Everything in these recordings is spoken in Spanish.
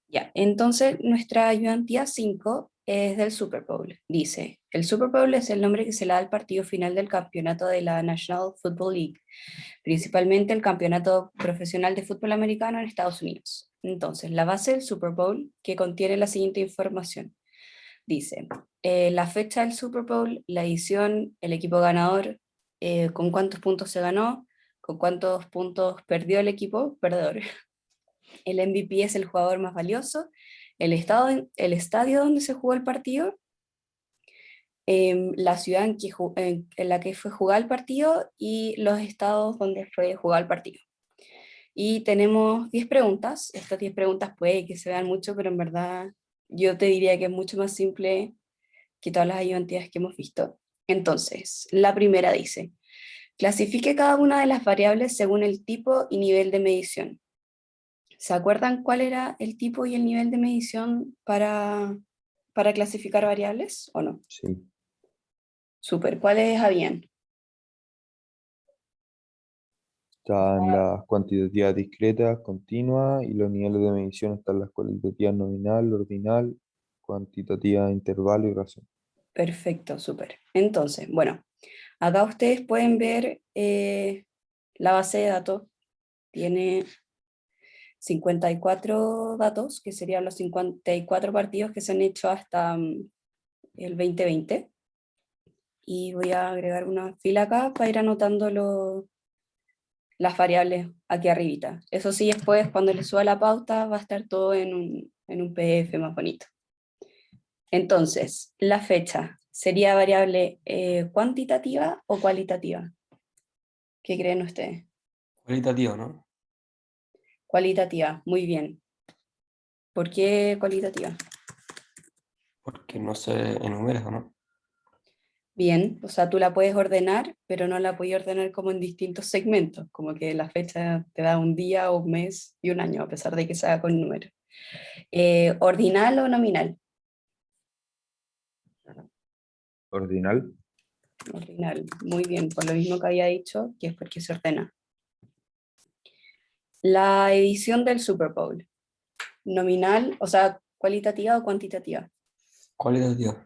Ya, entonces nuestra ayudantía 5 es del Super Bowl. Dice, el Super Bowl es el nombre que se le da al partido final del campeonato de la National Football League, principalmente el campeonato profesional de fútbol americano en Estados Unidos. Entonces, la base del Super Bowl, que contiene la siguiente información. Dice, la fecha del Super Bowl, la edición, el equipo ganador, con cuántos puntos se ganó, con cuántos puntos perdió el equipo perdedor. El MVP es el jugador más valioso, el estadio donde se jugó el partido, la ciudad en la que fue jugado el partido y los estados donde fue jugado el partido. Y tenemos 10 preguntas. Estas 10 preguntas puede que se vean mucho, pero en verdad yo te diría que es mucho más simple que todas las ayudantías que hemos visto. Entonces, la primera dice, clasifique cada una de las variables según el tipo y nivel de medición. ¿Se acuerdan cuál era el tipo y el nivel de medición para clasificar variables o no? Sí. Súper, ¿cuáles habían? Están las cuantitativas discretas, continuas, y los niveles de medición están las cualitativas nominal, ordinal, cuantitativa intervalo y razón. Perfecto, súper. Entonces, bueno, acá ustedes pueden ver la base de datos. Tiene 54 datos, que serían los 54 partidos que se han hecho hasta el 2020. Y voy a agregar una fila acá para ir anotando las variables aquí arribita. Eso sí, después cuando le suba la pauta va a estar todo en un PDF más bonito. Entonces, la fecha, ¿sería variable cuantitativa o cualitativa? ¿Qué creen ustedes? Cualitativo, ¿no? Cualitativa, muy bien. ¿Por qué cualitativa? Porque no se enumera, ¿o no? Bien, o sea, tú la puedes ordenar, pero no la puedes ordenar como en distintos segmentos, como que la fecha te da un día, un mes y un año, a pesar de que se haga con números. ¿Ordinal o nominal? Ordinal, Ordinal, muy bien, por lo mismo que había dicho, que es porque se ordena. La edición del Super Bowl, nominal, o sea, cualitativa o cuantitativa. Cualitativo.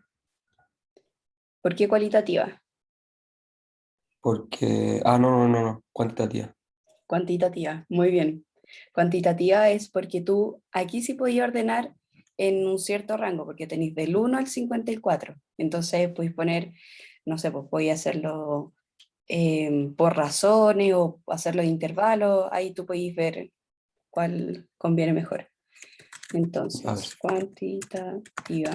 ¿Por qué cualitativa? Porque. Ah, no, no, no, no. Cuantitativa. Cuantitativa, muy bien. Cuantitativa es porque tú aquí sí podías ordenar en un cierto rango, porque tenéis del 1 al 54. Entonces podéis poner, no sé, pues podéis hacerlo por razones o hacerlo de intervalo, ahí tú podéis ver cuál conviene mejor. A ver. Entonces, cuantitativa.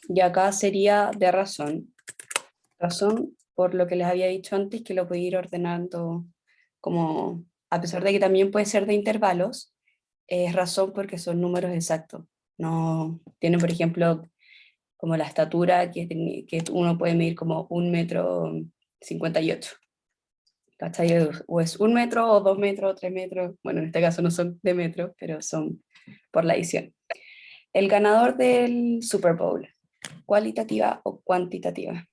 Y acá sería de razón. Razón por lo que les había dicho antes, que lo podéis ir ordenando como, a pesar de que también puede ser de intervalos, es razón porque son números exactos. No tienen, por ejemplo, como la estatura que uno puede medir como 1,58 m. ¿Cachai? O es 1 metro, o 2 metros, o 3 metros. Bueno, en este caso no son de metros, pero son por la edición. El ganador del Super Bowl, ¿cualitativa o cuantitativa?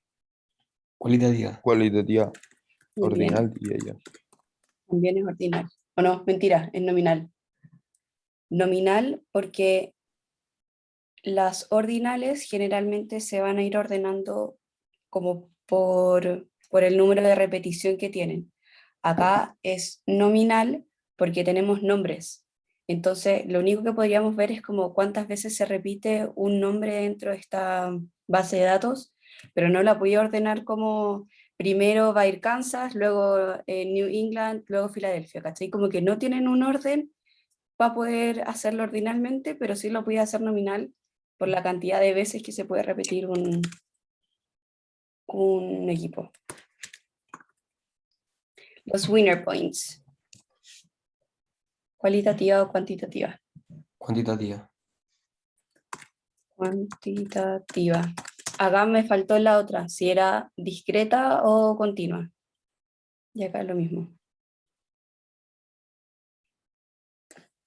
Cualitativa. cualitativa, Muy ordinal, bien, diría yo. también es ordinal. O no, mentira, es nominal. Nominal porque las ordinales generalmente se van a ir ordenando como por el número de repetición que tienen. Acá es nominal porque tenemos nombres. Entonces, lo único que podríamos ver es como cuántas veces se repite un nombre dentro de esta base de datos, pero no la voy a ordenar como primero va a ir Kansas, luego New England, luego Filadelfia, ¿cachai? Como que no tienen un orden para poder hacerlo ordinalmente, pero sí lo voy a hacer nominal por la cantidad de veces que se puede repetir un equipo. Los winner points, ¿cualitativa o cuantitativa? Cuantitativa. Cuantitativa. Acá me faltó la otra, si era discreta o continua. Y acá es lo mismo.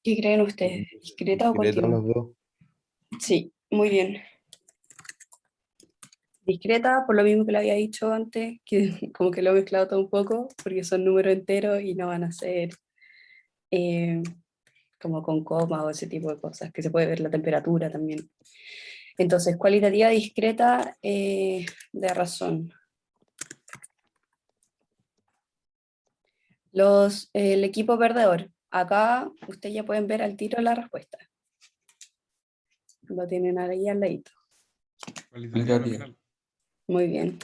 ¿Qué creen ustedes? ¿Discreta o Discreta continua? los dos. Sí, muy bien. Discreta, por lo mismo que lo había dicho antes, que como que lo he mezclado todo un poco, porque son números enteros y no van a ser como con coma o ese tipo de cosas, que se puede ver la temperatura también. Entonces, cualitativa discreta de razón. El equipo perdedor. Acá ustedes ya pueden ver al tiro la respuesta. Lo tienen ahí al ladito. Cualitativa nominal. Muy bien.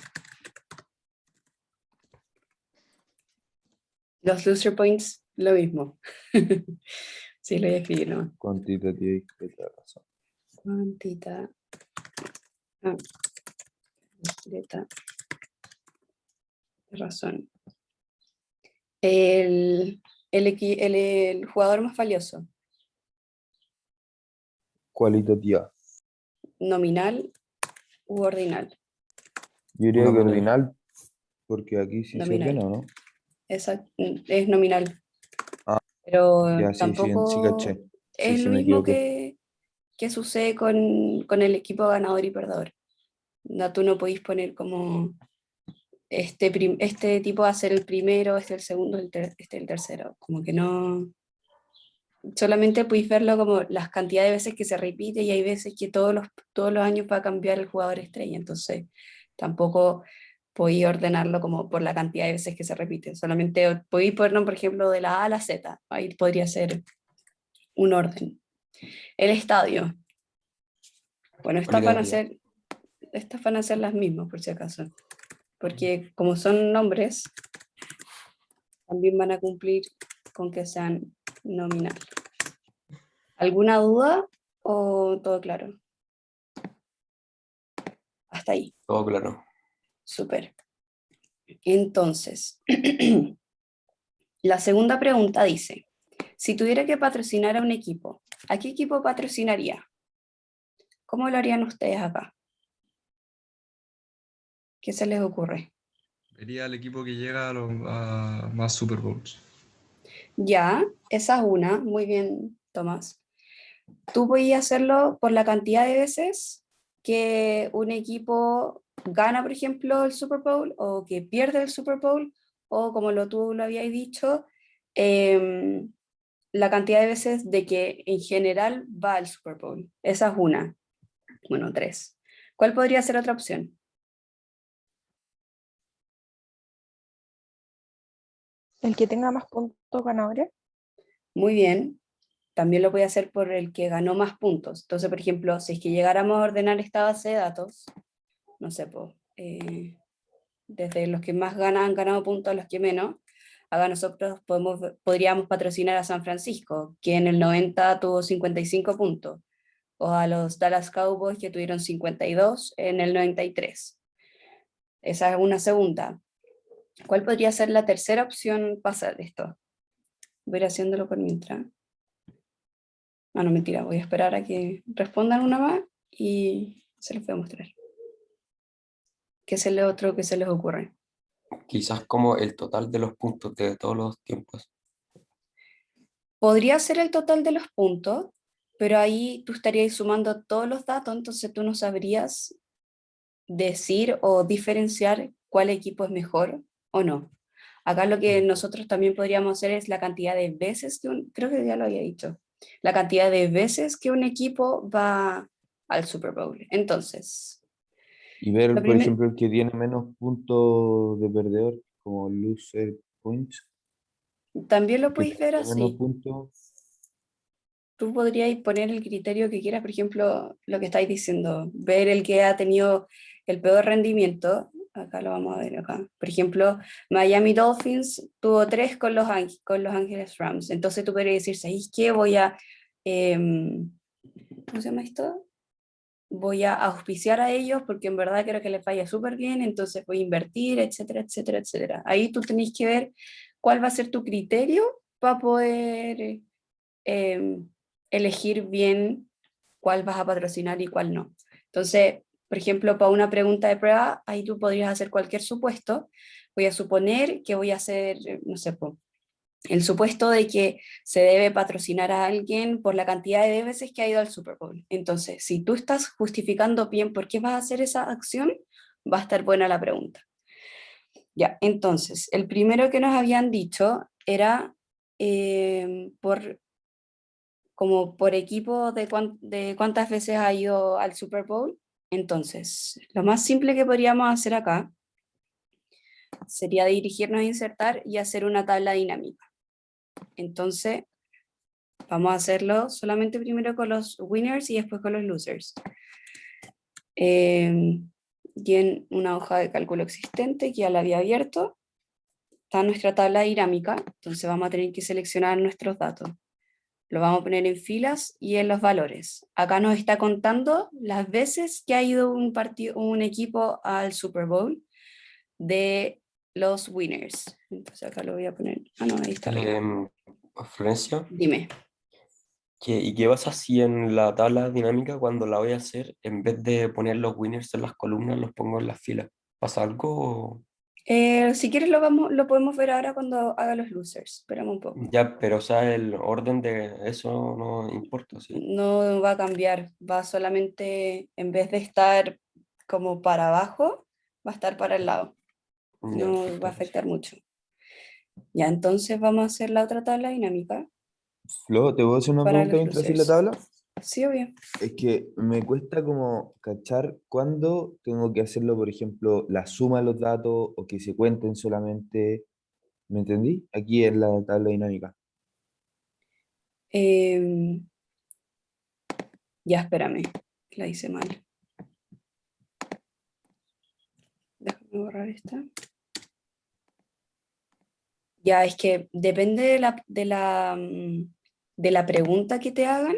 Los loser points, lo mismo. Sí, lo voy a escribir nomás. Cuantitativa discreta de razón. Cuantita. Discreta. Razón. El jugador más valioso. Cualitativa. Nominal u ordinal. Yo diría que Nominal. ordinal, porque aquí sí se Nominal. ordena, ¿no? Es nominal. Ah, Pero Ya, sí, tampoco sí, caché. es Sí, lo me mismo equivoqué. que sucede con el equipo ganador y perdedor. No, tú no podéis poner como este tipo va a ser el primero, este el segundo, este el tercero. Como que no. Solamente podéis verlo como las cantidades de veces que se repite y hay veces que todos los años va a cambiar el jugador estrella. Entonces tampoco podéis ordenarlo como por la cantidad de veces que se repite. Solamente podéis ponerlo, por ejemplo, de la A a la Z. Ahí podría ser un orden. El estadio. Bueno, Cualitativa. estas van a ser las mismas, por si acaso. Porque como son nombres, también van a cumplir con que sean nominal. ¿Alguna duda o todo claro? Hasta ahí. Todo claro. Súper. Entonces, la segunda pregunta dice, si tuviera que patrocinar a un equipo, ¿a qué equipo patrocinaría? ¿Cómo lo harían ustedes acá? ¿Qué se les ocurre? Sería el equipo que llega a más Super Bowls. Ya, esa es una. Muy bien, Tomás. Tú podías hacerlo por la cantidad de veces que un equipo gana, por ejemplo, el Super Bowl o que pierde el Super Bowl, o como tú lo habías dicho, la cantidad de veces de que en general va al Super Bowl. Esa es una. Bueno, tres. ¿Cuál podría ser otra opción? El que tenga más puntos ganadores. Muy bien. También lo voy a hacer por el que ganó más puntos. Entonces, por ejemplo, si es que llegáramos a ordenar esta base de datos, no sé, pues, desde los que más han ganado puntos a los que menos, acá nosotros podríamos patrocinar a San Francisco, que en el 90 tuvo 55 puntos, o a los Dallas Cowboys, que tuvieron 52 en el 93. Esa es una segunda. ¿Cuál podría ser la tercera opción pasar esto? Voy a ir haciéndolo por mientras. No, mentira, voy a esperar a que respondan una más y se los voy a mostrar. ¿Qué es lo otro que se les ocurre? Quizás como el total de los puntos de todos los tiempos. Podría ser el total de los puntos, pero ahí tú estarías sumando todos los datos, entonces tú no sabrías decir o diferenciar cuál equipo es mejor o no. Acá lo que nosotros también podríamos hacer es la cantidad de veces creo que ya lo había dicho, la cantidad de veces que un equipo va al Super Bowl. Entonces, Y ver, lo por primero, ejemplo, el que tiene menos puntos de perdedor, como loser points, también lo el que podéis ver tiene menos así. puntos, Tú podrías poner el criterio que quieras, por ejemplo, lo que estáis diciendo, ver el que ha tenido el peor rendimiento. Acá lo vamos a ver acá. Por ejemplo, Miami Dolphins tuvo 3 con los Ángeles Rams. Entonces tú podrías decir, ¿sabéis qué? ¿Cómo se llama esto? Voy a auspiciar a ellos porque en verdad creo que les vaya súper bien, entonces voy a invertir, etcétera, etcétera, etcétera. Ahí tú tenéis que ver cuál va a ser tu criterio para poder eh, elegir bien cuál vas a patrocinar y cuál no. Entonces, por ejemplo, para una pregunta de prueba, ahí tú podrías hacer cualquier supuesto. Voy a suponer que voy a hacer, no sé, el supuesto de que se debe patrocinar a alguien por la cantidad de veces que ha ido al Super Bowl. Entonces, si tú estás justificando bien por qué vas a hacer esa acción, va a estar buena la pregunta. Ya, entonces, el primero que nos habían dicho era por como por equipo de cuántas veces ha ido al Super Bowl. Entonces, lo más simple que podríamos hacer acá sería dirigirnos a insertar y hacer una tabla dinámica. Entonces, vamos a hacerlo solamente primero con los winners y después con los losers. Y en una hoja de cálculo existente que ya la había abierto, está nuestra tabla dinámica, entonces vamos a tener que seleccionar nuestros datos. Lo vamos a poner en filas y en los valores. Acá nos está contando las veces que ha ido un equipo al Super Bowl de los winners. Entonces acá lo voy a poner. Ah, no, ahí está arriba. Florencia, Dime. ¿y qué vas así en la tabla dinámica cuando la voy a hacer? En vez de poner los winners en las columnas, los pongo en las filas. ¿Pasa algo? Si quieres lo podemos ver ahora cuando haga los losers. Esperamos un poco. Ya, pero o sea, el orden de eso no importa, ¿sí? No va a cambiar, va solamente, en vez de estar como para abajo, va a estar para el lado. Ya, No perfecto, va a gracias. afectar mucho. Ya, entonces vamos a hacer la otra tabla dinámica Flo, ¿te puedo hacer una para pregunta los mientras haces la losers. tabla? Sí, obvio. Es que me cuesta como cachar cuándo tengo que hacerlo, por ejemplo, la suma de los datos o que se cuenten solamente. ¿Me entendí? Aquí en la tabla dinámica. Em, ya, espérame, la hice mal. Déjame borrar esta. Ya, es que depende de la pregunta que te hagan,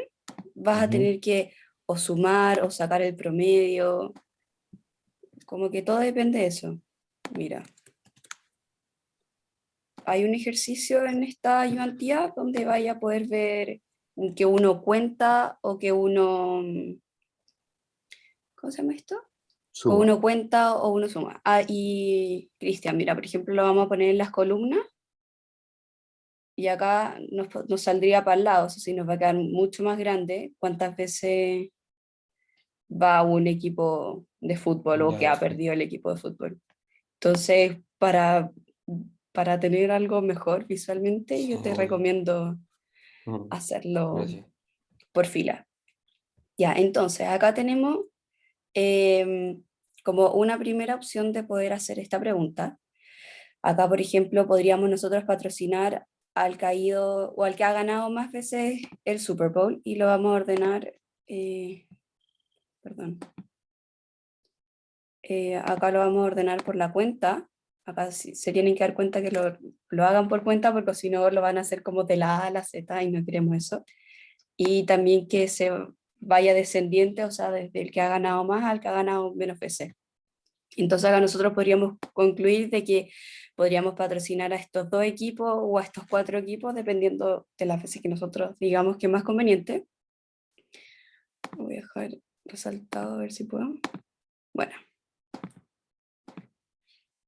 vas a Ujú. tener que o sumar o sacar el promedio, como que todo depende de eso. Mira, hay un ejercicio en esta ayudantía donde vaya a poder ver que uno cuenta o que uno, ¿cómo se llama esto? O Suma. uno cuenta o uno suma. Ah, y Cristian, mira, por ejemplo, lo vamos a poner en las columnas y acá nos saldría para el lado, eso sí, nos va a quedar mucho más grande cuántas veces va un equipo de fútbol o Ya, que ha perfecto. perdido el equipo de fútbol. Entonces, para tener algo mejor visualmente, Sí, yo te recomiendo mm, hacerlo gracias. por fila. Ya, entonces acá tenemos em, como una primera opción de poder hacer esta pregunta. Acá, por ejemplo, podríamos nosotros patrocinar al caído o al que ha ganado más veces el Super Bowl y lo vamos a ordenar, perdón, acá lo vamos a ordenar por la cuenta. Acá se tienen que dar cuenta que lo hagan por cuenta porque si no lo van a hacer como de la A a la Z y no queremos eso. Y también que se vaya descendiente, o sea, desde el que ha ganado más al que ha ganado menos veces. Entonces acá nosotros podríamos concluir de que podríamos patrocinar a estos dos equipos o a estos cuatro equipos dependiendo de las veces que nosotros digamos que es más conveniente. Voy a dejar resaltado a ver si puedo. Bueno.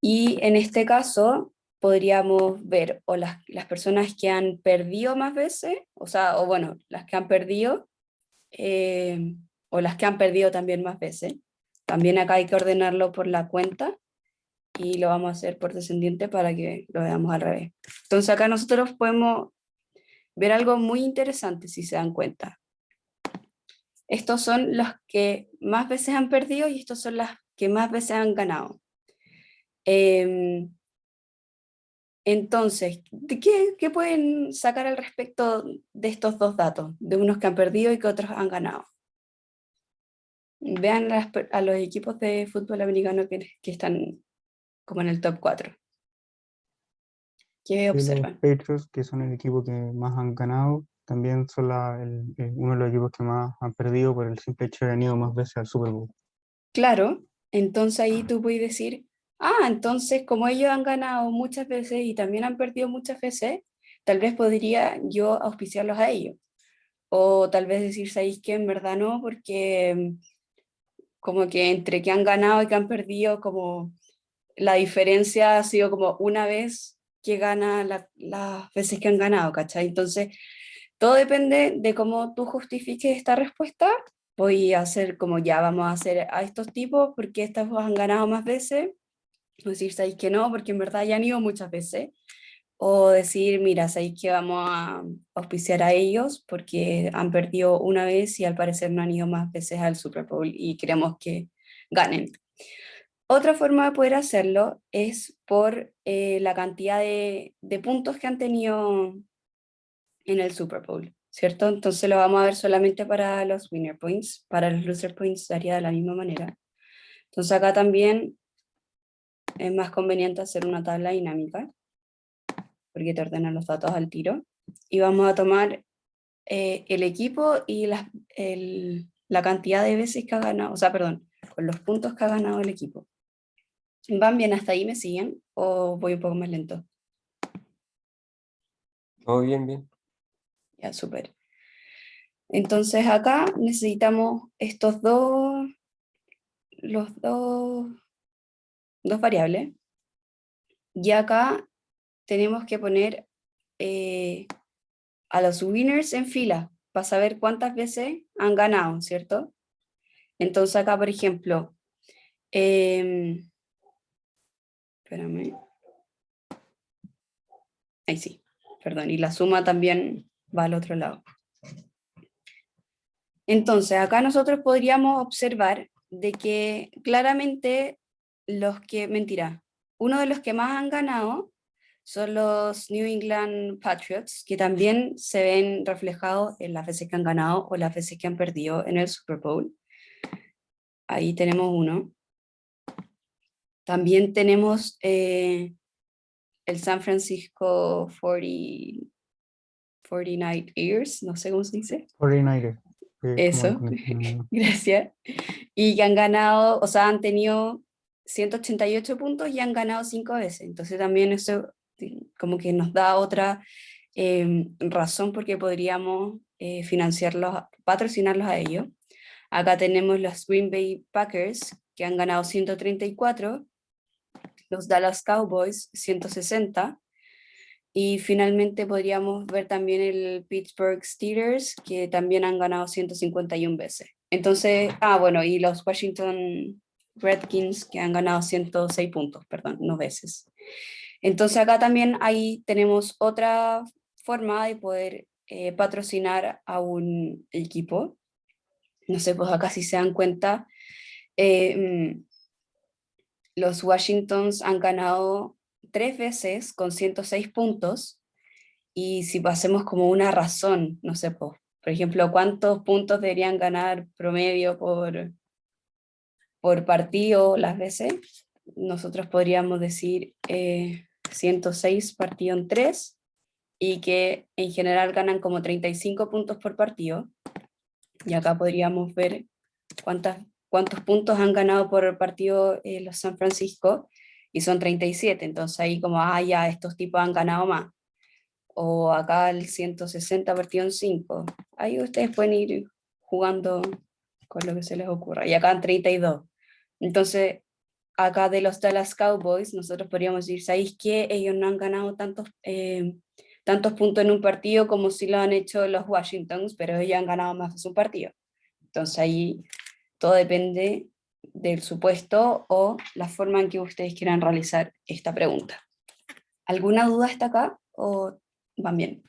Y en este caso podríamos ver o las personas que han perdido más veces, o sea, o bueno, las que han perdido, o las que han perdido también más veces. También acá hay que ordenarlo por la cuenta y lo vamos a hacer por descendiente para que lo veamos al revés. Entonces acá nosotros podemos ver algo muy interesante si se dan cuenta. Estos son los que más veces han perdido y estos son las que más veces han ganado. Entonces, ¿qué pueden sacar al respecto de estos dos datos? De unos que han perdido y que otros han ganado. Vean a los equipos de fútbol americano que están como en el top 4. ¿Qué Que los observan? Patriots, que son el equipo que más han ganado, también son uno de los equipos que más han perdido por el simple hecho de haber ido más veces al Super Bowl. Claro, entonces ahí tú puedes decir, entonces como ellos han ganado muchas veces y también han perdido muchas veces, tal vez podría yo auspiciarlos a ellos. O tal vez decir, ¿sabéis qué? En verdad no, porque como que entre que han ganado y que han perdido, como la diferencia ha sido como una vez que gana las veces que han ganado, ¿cachai? Entonces, todo depende de cómo tú justifiques esta respuesta. Voy a hacer como ya vamos a hacer a estos tipos porque estos han ganado más veces. O decir, ¿sabéis que no? Porque en verdad ya han ido muchas veces. o decir, mira, sabéis que vamos a auspiciar a ellos porque han perdido una vez y al parecer no han ido más veces al Super Bowl y queremos que ganen. Otra forma de poder hacerlo es por la cantidad de puntos que han tenido en el Super Bowl, ¿cierto? Entonces lo vamos a ver solamente para los winner points, para los loser points daría de la misma manera. Entonces acá también es más conveniente hacer una tabla dinámica, porque te ordenan los datos al tiro. Y vamos a tomar el equipo y la cantidad de veces que ha ganado, o sea, perdón, con los puntos que ha ganado el equipo. ¿Van bien hasta ahí? ¿Me siguen? ¿O voy un poco más lento? Oh, bien, bien. Ya, súper. Entonces acá necesitamos dos variables. Y acá tenemos que poner a los winners en fila para saber cuántas veces han ganado, ¿cierto? Entonces acá, por ejemplo, espérame. Ahí sí, perdón, y la suma también va al otro lado. Entonces acá nosotros podríamos observar de que claramente uno de los que más han ganado son los New England Patriots, que también se ven reflejados en las veces que han ganado o las veces que han perdido en el Super Bowl. Ahí tenemos uno. También tenemos el San Francisco 49ers, no sé cómo se dice. 49ers. Eso, gracias. Y que han ganado, o sea, han tenido 188 puntos y han ganado 5 veces. Entonces también eso como que nos da otra razón porque podríamos financiarlos, patrocinarlos a ellos. Acá tenemos los Green Bay Packers, que han ganado 134, los Dallas Cowboys 160, y finalmente podríamos ver también el Pittsburgh Steelers, que también han ganado 151 veces. Entonces, bueno, y los Washington Redskins, que han ganado 106 puntos, perdón, no veces. Entonces acá también ahí tenemos otra forma de poder patrocinar a un equipo. No sé, pues acá si se dan cuenta, los Washingtons han ganado 3 veces con 106 puntos, y si hacemos como una razón, no sé, por ejemplo, ¿cuántos puntos deberían ganar promedio por partido las veces? Nosotros podríamos decir 106 partido en 3, y que en general ganan como 35 puntos por partido. Y acá podríamos ver cuántos puntos han ganado por partido los San Francisco, y son 37, entonces ahí como, ya, estos tipos han ganado más. O acá el 160 partido en 5. Ahí ustedes pueden ir jugando con lo que se les ocurra. Y acá en 32. Entonces, acá de los Dallas Cowboys, nosotros podríamos decir, ¿sabéis qué? Ellos no han ganado tantos puntos en un partido como si lo han hecho los Washingtons, pero ellos han ganado más de su partido. Entonces ahí todo depende del supuesto o la forma en que ustedes quieran realizar esta pregunta. ¿Alguna duda hasta acá o van bien?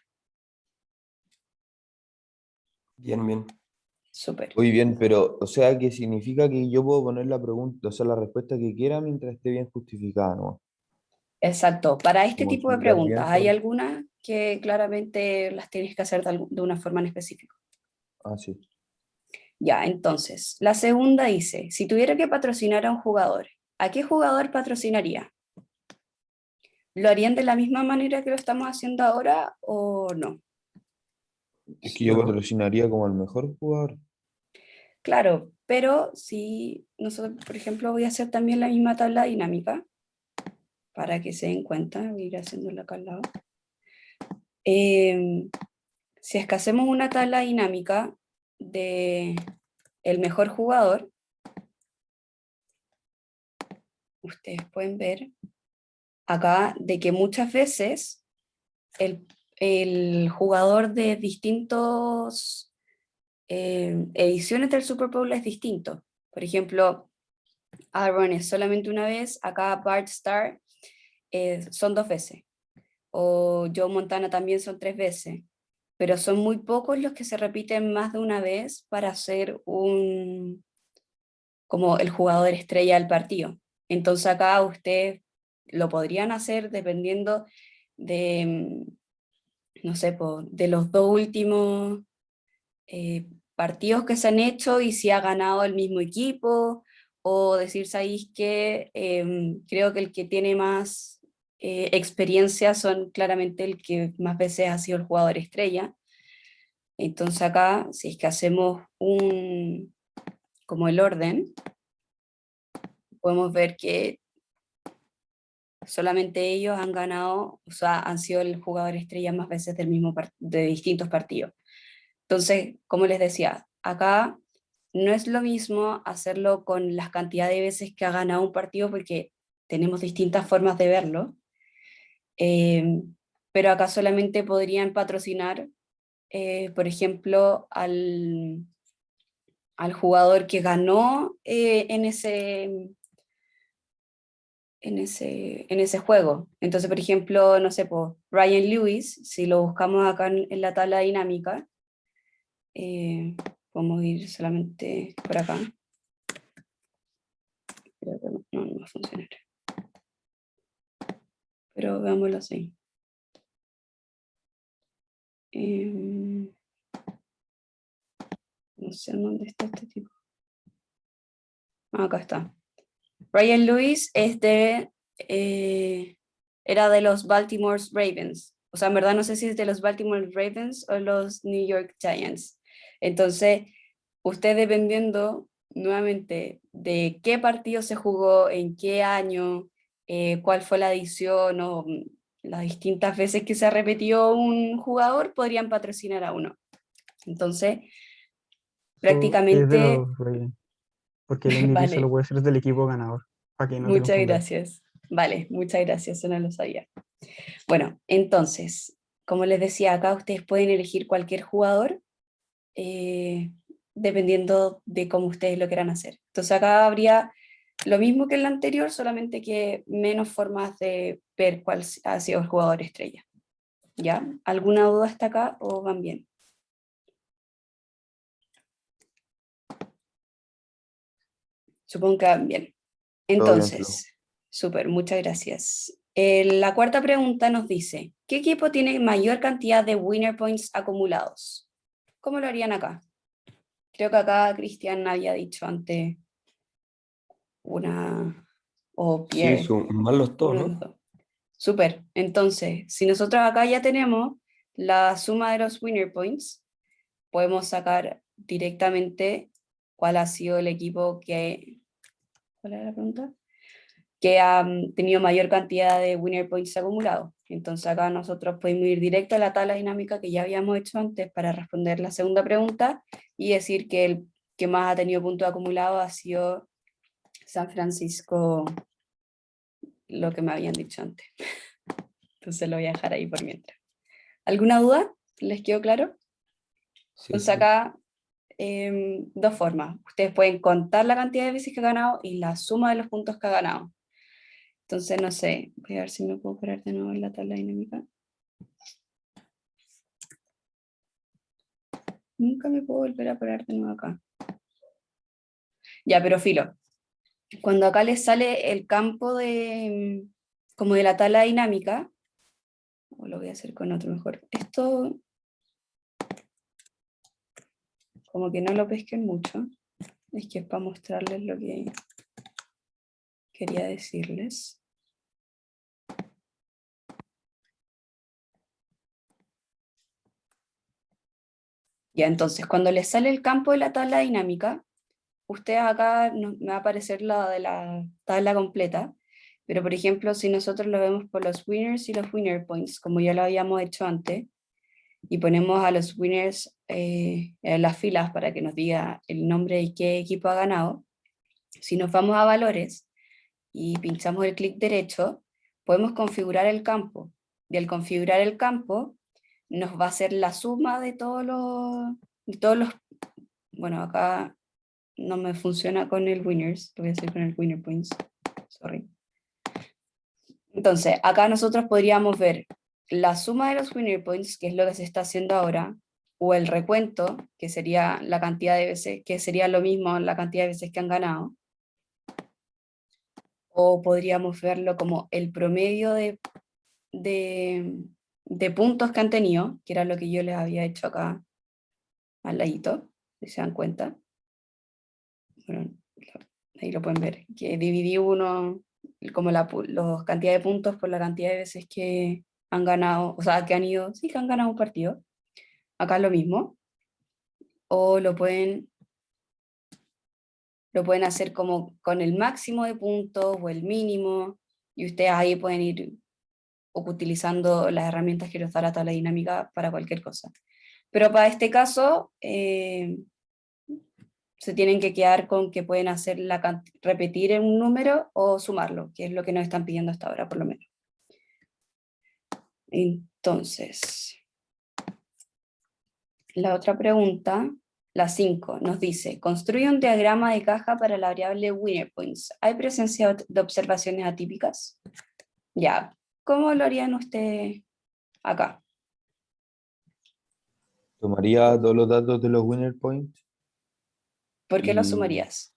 Bien, bien. Súper. Muy bien, pero, o sea, que significa que yo puedo poner la pregunta, o sea, la respuesta que quiera mientras esté bien justificada, ¿no? Exacto. Para este Como tipo de explicar bien preguntas, ¿hay todo. algunas que claramente las tienes que hacer de una forma en específico? Ah, sí. Ya, entonces, la segunda dice, si tuviera que patrocinar a un jugador, ¿a qué jugador patrocinaría? ¿Lo harían de la misma manera que lo estamos haciendo ahora o no? Es que yo patrocinaría como el mejor jugador. Claro, pero si nosotros, por ejemplo, voy a hacer también la misma tabla dinámica, para que se den cuenta, voy a ir haciéndola acá al lado. Si es que hacemos una tabla dinámica de el mejor jugador, ustedes pueden ver acá de que muchas veces el jugador de distintos ediciones del Super Bowl es distinto. Por ejemplo, Aaron es solamente una vez, acá Bart Starr son 2 veces. o Joe Montana también son 3 veces, pero son muy pocos los que se repiten más de una vez para ser como el jugador estrella del partido. Entonces acá ustedes lo podrían hacer dependiendo de, no sé, de los 2 últimos partidos que se han hecho y si ha ganado el mismo equipo, o decir, ¿sabéis que creo que el que tiene más experiencia son claramente el que más veces ha sido el jugador estrella? Entonces acá, si es que hacemos como el orden, podemos ver que solamente ellos han ganado, o sea, han sido el jugador estrella más veces de distintos partidos. Entonces, como les decía, acá no es lo mismo hacerlo con las cantidades de veces que ha ganado un partido porque tenemos distintas formas de verlo, pero acá solamente podrían patrocinar, por ejemplo, al jugador que ganó en ese juego. Entonces, por ejemplo, no sé, pues, Ryan Lewis, si lo buscamos acá en la tabla dinámica, podemos ir solamente por acá. Creo que no va a funcionar. Pero veámoslo así. No sé dónde está este tipo. Acá está. Ryan Lewis era de los Baltimore Ravens. O sea, en verdad no sé si es de los Baltimore Ravens o los New York Giants. Entonces, usted dependiendo nuevamente de qué partido se jugó, en qué año, cuál fue la edición o las distintas veces que se repetió un jugador, podrían patrocinar a uno. Entonces, Es de prácticamente, los Ravens, porque el MVP solo vale, puede ser del equipo ganador, para que no te muchas confundas. gracias. Vale, muchas gracias, eso no lo sabía. Bueno, entonces, como les decía, acá ustedes pueden elegir cualquier jugador dependiendo de cómo ustedes lo quieran hacer. Entonces acá habría lo mismo que en la anterior, solamente que menos formas de ver cuál ha sido el jugador estrella. ¿Ya? ¿Alguna duda hasta acá o van bien? Supongo que van bien. Todo bien, Flo. Entonces, súper, muchas gracias. La cuarta pregunta nos dice, ¿qué equipo tiene mayor cantidad de winner points acumulados? ¿Cómo lo harían acá? Creo que acá Cristian había dicho antes una, o Sí, Pierre, son más los dos, uno de ¿no? los dos. Súper, entonces, si nosotros acá ya tenemos la suma de los winner points, podemos sacar directamente cuál ha sido el equipo ¿cuál era la pregunta? Que ha tenido mayor cantidad de winner points acumulados. Entonces acá nosotros podemos ir directo a la tabla dinámica que ya habíamos hecho antes para responder la segunda pregunta y decir que el que más ha tenido puntos acumulados ha sido San Francisco, lo que me habían dicho antes. Entonces lo voy a dejar ahí por mientras. ¿Alguna duda? ¿Les quedó claro? Sí, Entonces sí. acá dos formas. Ustedes pueden contar la cantidad de veces que ha ganado y la suma de los puntos que ha ganado. Entonces, no sé, voy a ver si me puedo parar de nuevo en la tabla dinámica. Nunca me puedo volver a parar de nuevo acá. Ya, pero filo. Cuando acá les sale el campo como de la tabla dinámica, o lo voy a hacer con otro mejor. Esto como que no lo pesquen mucho. Es que es para mostrarles lo que quería decirles. Ya, entonces, cuando les sale el campo de la tabla dinámica, ustedes acá me va a aparecer la de la tabla completa, pero por ejemplo, si nosotros lo vemos por los winners y los winner points, como ya lo habíamos hecho antes, y ponemos a los winners en las filas para que nos diga el nombre de qué equipo ha ganado, si nos vamos a valores y pinchamos el clic derecho, podemos configurar el campo. Y al configurar el campo, nos va a hacer la suma de todos los, bueno, acá no me funciona con el winners, lo voy a hacer con el winner points, sorry. Entonces, acá nosotros podríamos ver la suma de los winner points, que es lo que se está haciendo ahora, o el recuento, que sería la cantidad de veces, que sería lo mismo la cantidad de veces que han ganado, o podríamos verlo como el promedio de puntos que han tenido, que era lo que yo les había hecho acá al ladito, si se dan cuenta. Bueno, ahí lo pueden ver, que dividí uno como la cantidad de puntos por la cantidad de veces que han ganado, o sea, que han ido, sí, que han ganado un partido. Acá es lo mismo. O lo pueden hacer como con el máximo de puntos o el mínimo, y ustedes ahí pueden ir utilizando las herramientas que les da la tabla dinámica para cualquier cosa. Pero para este caso, se tienen que quedar con que pueden hacer repetir un número o sumarlo, que es lo que nos están pidiendo hasta ahora, por lo menos. Entonces, la otra pregunta, la 5, nos dice, construye un diagrama de caja para la variable winner points. ¿Hay presencia de observaciones atípicas? Ya, ¿cómo lo harían ustedes acá? Tomaría todos los datos de los winner points ¿Por qué lo y sumarías?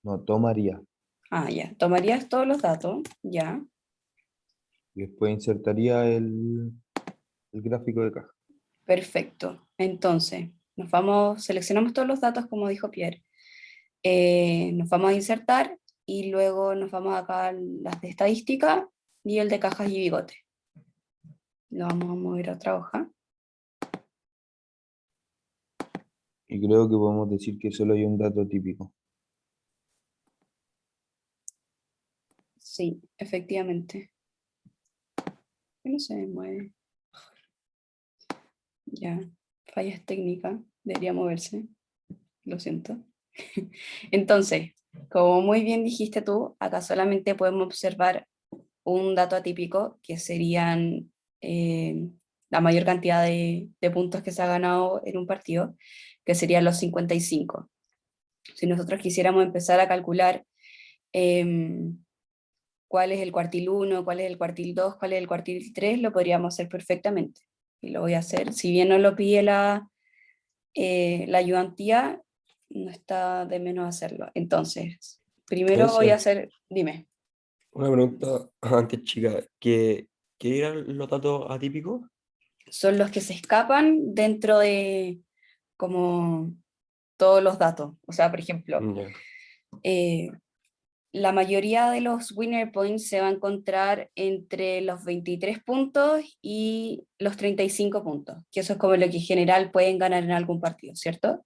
no tomaría. Ah, ya, tomarías todos los datos, ya, Y después insertaría el gráfico de caja. perfecto. Entonces, seleccionamos todos los datos como dijo Pierre, nos vamos a insertar y luego nos vamos acá a las de estadística y el de cajas y bigote. Lo vamos a mover a otra hoja. Y creo que podemos decir que solo hay un dato típico. Sí, efectivamente. No se mueve. Ya, fallas técnicas, debería moverse. Lo siento. Entonces, como muy bien dijiste tú, acá solamente podemos observar un dato atípico, que serían la mayor cantidad de puntos que se ha ganado en un partido, que serían los 55. Si nosotros quisiéramos empezar a calcular cuál es el cuartil 1, cuál es el cuartil 2, cuál es el cuartil 3, lo podríamos hacer perfectamente. Y lo voy a hacer. Si bien no lo pide la ayudantía, no está de menos hacerlo. Entonces, primero voy a hacer, dime. Una pregunta antes, chica, ¿qué eran los datos atípicos? Son los que se escapan dentro de como todos los datos. O sea, por ejemplo, Ya. la mayoría de los winner points se va a encontrar entre los 23 puntos y los 35 puntos, que eso es como lo que en general pueden ganar en algún partido, ¿cierto?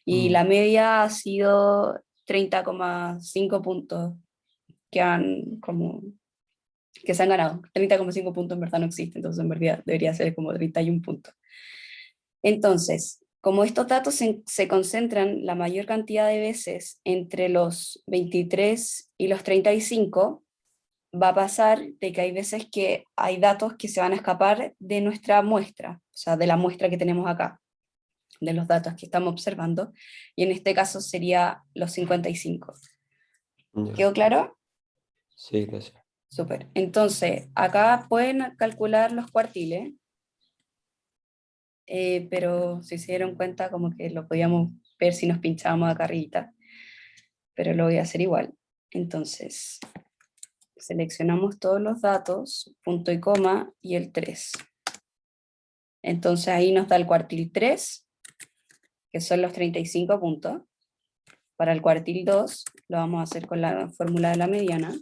Y la media ha sido 30,5 puntos que se han ganado. 30,5 puntos en verdad no existe, entonces en verdad debería ser como 31 puntos. Entonces, como estos datos se concentran la mayor cantidad de veces entre los 23 y los 35, va a pasar de que hay veces que hay datos que se van a escapar de nuestra muestra, o sea, de la muestra que tenemos acá, de los datos que estamos observando, y en este caso sería los 55. Ya. ¿Quedó claro? Sí, gracias. Súper. Entonces, acá pueden calcular los cuartiles, pero si se dieron cuenta como que lo podíamos ver si nos pinchábamos acá arribita, pero lo voy a hacer igual. Entonces, seleccionamos todos los datos, punto y coma, y el 3. Entonces ahí nos da el cuartil 3, que son los 35 puntos. Para el cuartil 2 lo vamos a hacer con la fórmula de la mediana.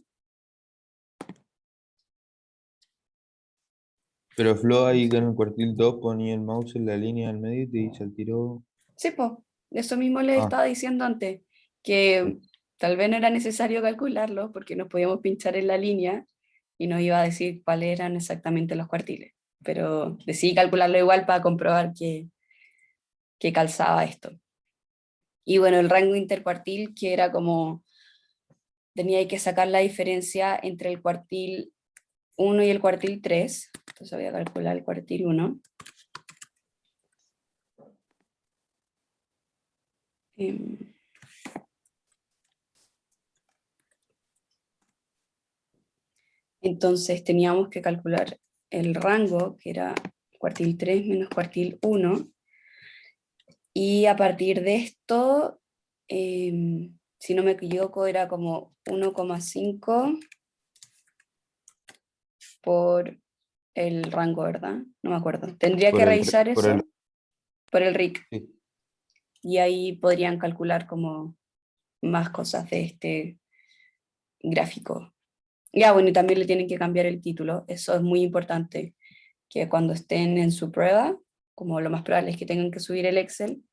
Pero Flo ahí en el cuartil 2 ponía el mouse en la línea del medio y te dice al tiro. Sí, pues, eso mismo les estaba diciendo antes, que tal vez no era necesario calcularlo porque nos podíamos pinchar en la línea y nos iba a decir cuáles eran exactamente los cuartiles. Pero decidí calcularlo igual para comprobar que calzaba esto. Y bueno, el rango intercuartil, que era como, tenía que sacar la diferencia entre el cuartil 1 y el cuartil 3. Entonces voy a calcular el cuartil 1. Entonces teníamos que calcular el rango, que era cuartil 3 menos cuartil 1, y a partir de esto, si no me equivoco, era como 1,5 por el rango, ¿verdad? No me acuerdo. Tendría Por que el revisar por eso el- por el RIC, sí. y ahí podrían calcular como más cosas de este gráfico. Ya, bueno, y también le tienen que cambiar el título, eso es muy importante, que cuando estén en su prueba, como lo más probable es que tengan que subir el Excel,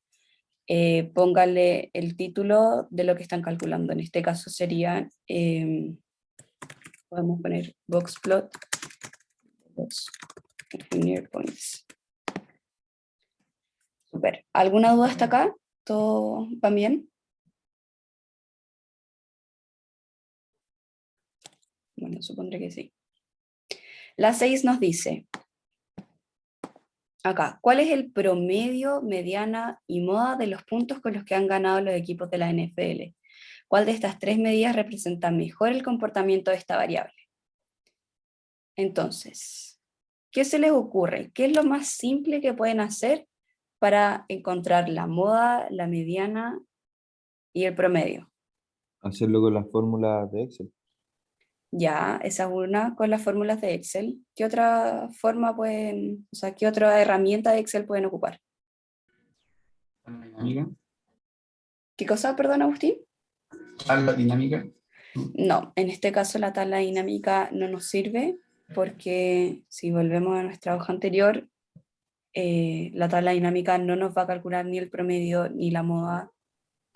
pónganle el título de lo que están calculando. En este caso sería, podemos poner boxplot, linear points. Super. ¿Alguna duda hasta acá? ¿Todo va bien? Bueno, supondré que sí. La 6 nos dice, acá, ¿cuál es el promedio, mediana y moda de los puntos con los que han ganado los equipos de la NFL? ¿Cuál de estas tres medidas representa mejor el comportamiento de esta variable? Entonces, ¿qué se les ocurre? ¿Qué es lo más simple que pueden hacer para encontrar la moda, la mediana y el promedio? Hacerlo con las fórmulas de Excel. Ya, esa es una con las fórmulas de Excel. ¿Qué otra forma pueden, o sea, qué otra herramienta de Excel pueden ocupar? Dinámica. ¿Qué cosa, perdón, Agustín? Tabla dinámica. No, en este caso la tabla dinámica no nos sirve porque si volvemos a nuestra hoja anterior, la tabla dinámica no nos va a calcular ni el promedio, ni la moda,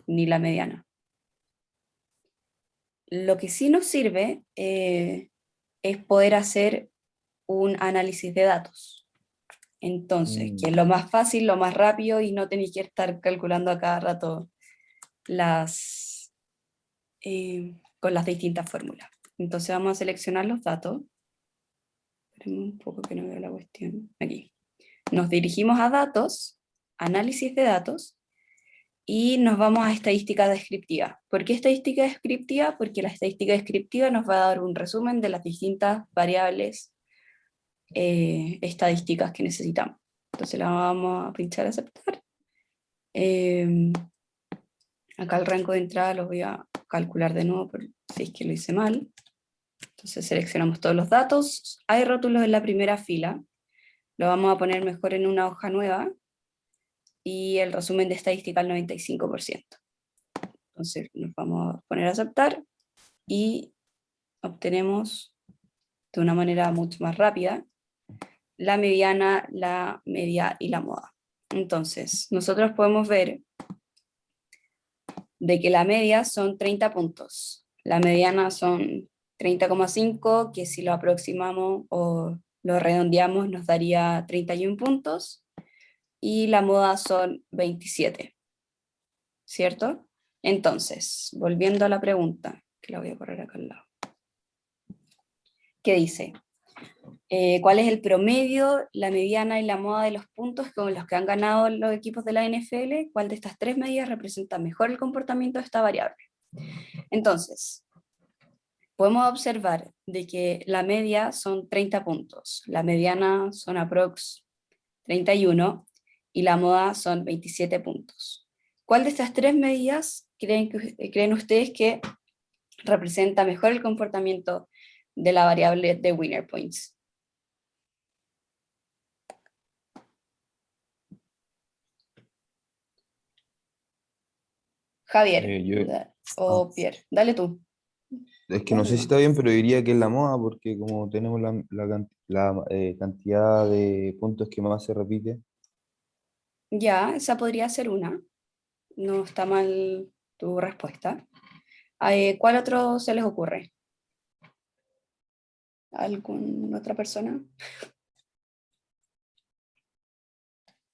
ni la mediana. Lo que sí nos sirve es poder hacer un análisis de datos. Entonces, que es lo más fácil, lo más rápido y no tenéis que estar calculando a cada rato con las distintas fórmulas. Entonces vamos a seleccionar los datos. Esperemos un poco que no veo la cuestión. Aquí. Nos dirigimos a datos, análisis de datos, y nos vamos a estadística descriptiva. ¿Por qué estadística descriptiva? Porque la estadística descriptiva nos va a dar un resumen de las distintas variables estadísticas que necesitamos. Entonces la vamos a pinchar a aceptar. Acá el rango de entrada lo voy a calcular de nuevo por si es que lo hice mal. Entonces seleccionamos todos los datos. Hay rótulos en la primera fila. Lo vamos a poner mejor en una hoja nueva. Y el resumen de estadística al 95%. Entonces nos vamos a poner a aceptar y obtenemos de una manera mucho más rápida la mediana, la media y la moda. Entonces, nosotros podemos ver de que la media son 30 puntos, la mediana son 30,5, que si lo aproximamos o lo redondeamos nos daría 31 puntos, y la moda son 27, ¿cierto? Entonces, volviendo a la pregunta, que la voy a correr acá al lado, ¿qué dice? ¿Cuál es el promedio, la mediana y la moda de los puntos con los que han ganado los equipos de la NFL? ¿Cuál de estas tres medidas representa mejor el comportamiento de esta variable? Entonces, podemos observar de que la media son 30 puntos, la mediana son aprox 31 y la moda son 27 puntos. ¿Cuál de estas tres medidas creen ustedes que representa mejor el comportamiento de la variable de winner points? Javier o Pierre, dale tú. Es que no sé si está bien, pero diría que es la moda, porque como tenemos la cantidad de puntos que más se repite. Ya, esa podría ser una. No está mal tu respuesta. ¿Cuál otro se les ocurre? ¿Alguna otra persona?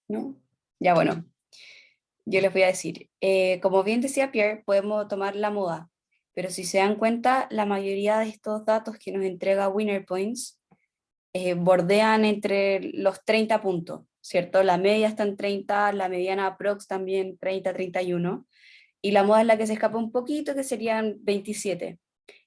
¿No? Ya, bueno. Yo les voy a decir. Como bien decía Pierre, podemos tomar la moda, pero si se dan cuenta, la mayoría de estos datos que nos entrega Winner Points bordean entre los 30 puntos, ¿cierto? La media está en 30, la mediana aprox también 30, 31, y la moda es la que se escapa un poquito, que serían 27.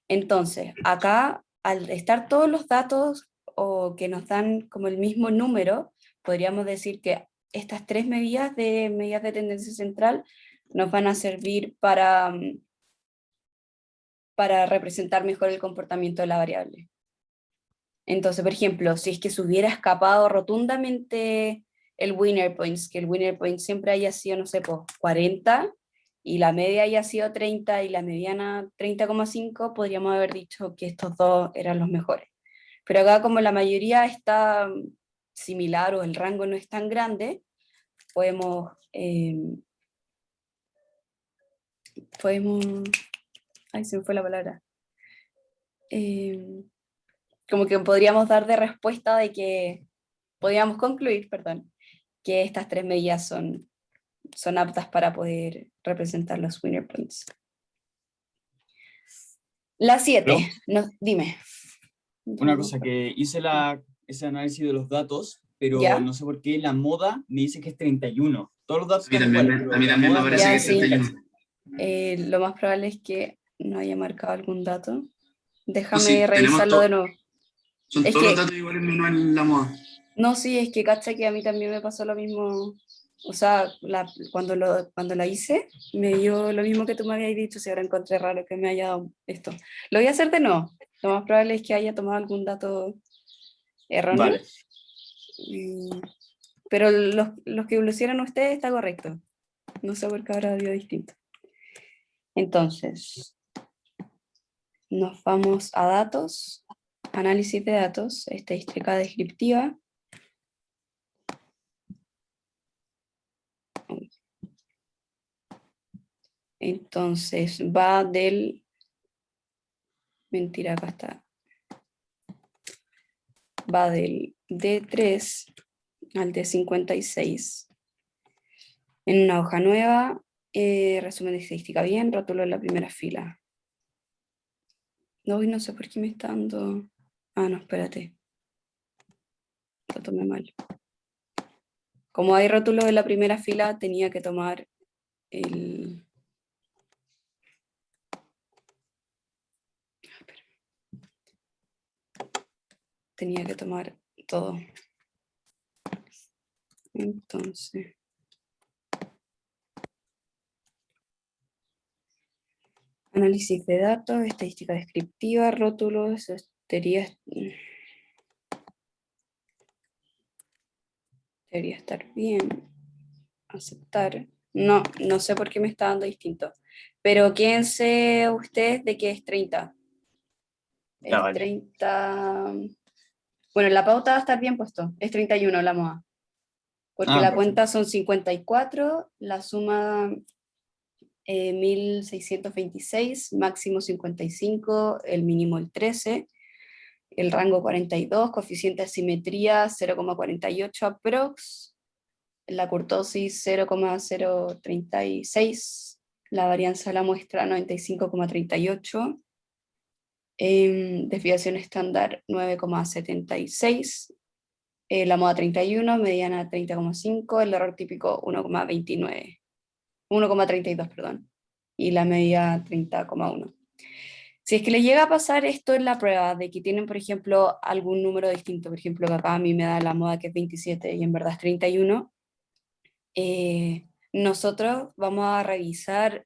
Entonces, acá, al estar todos los datos o que nos dan como el mismo número, podríamos decir que estas tres medidas de tendencia central nos van a servir para representar mejor el comportamiento de la variable. Entonces, por ejemplo, si es que se hubiera escapado rotundamente el winner points, que el winner point siempre haya sido, no sé, pues 40, y la media haya sido 30 y la mediana 30,5, podríamos haber dicho que estos dos eran los mejores. Pero acá, como la mayoría está similar o el rango no es tan grande, podemos, ay, se me fue la palabra, como que podríamos dar de respuesta de que, podríamos concluir, perdón, que estas tres medidas son aptas para poder representar los winner points. La 7, dime. Una cosa, que hice ese análisis de los datos, pero ¿Ya? no sé por qué la moda me dice que es 31. Todos los datos A mí están también iguales, pero a mí la también me moda parece Ya, que es sí. 31. Lo más probable es que no haya marcado algún dato. Déjame sí, tenemos revisarlo de nuevo. Son Es todos que- los datos iguales menos en la moda. No, sí, es que cacha que a mí también me pasó lo mismo. O sea, cuando la hice, me dio lo mismo que tú me habías dicho, si ahora encontré raro que me haya dado esto. Lo voy a hacer de nuevo. Lo más probable es que haya tomado algún dato erróneo. Vale. Pero los que lo hicieron ustedes está correcto. No sé por qué ahora dio distinto. Entonces, nos vamos a datos, análisis de datos, estadística descriptiva. Entonces va del, mentira, acá está, va del D3 al D56. En una hoja nueva, resumen de estadística bien, rótulo en la primera fila. No sé por qué me está dando, no, espérate, lo tomé mal. Como hay rótulo en la primera fila, tenía que tomar el... Tenía que tomar todo. Entonces... Análisis de datos, estadística descriptiva, rótulos, debería estar bien. Aceptar. No sé por qué me está dando distinto. Pero quédense ustedes de que es 30. Es Ya, vale. 30. Bueno, en la pauta va a estar bien puesto. Es 31 la moda. Porque la Perfecto. cuenta son 54, la suma 1626, máximo 55, el mínimo el 13, el rango 42, coeficiente de simetría 0,48 aprox, la curtosis 0,036, la varianza de la muestra 95,38, desviación estándar 9,76, la moda 31, mediana 30,5, el error típico 1,32, perdón, y la media 30,1. Si es que le llega a pasar esto en la prueba, de que tienen, por ejemplo, algún número distinto, por ejemplo, que acá a mí me da la moda que es 27 y en verdad es 31, nosotros vamos a revisar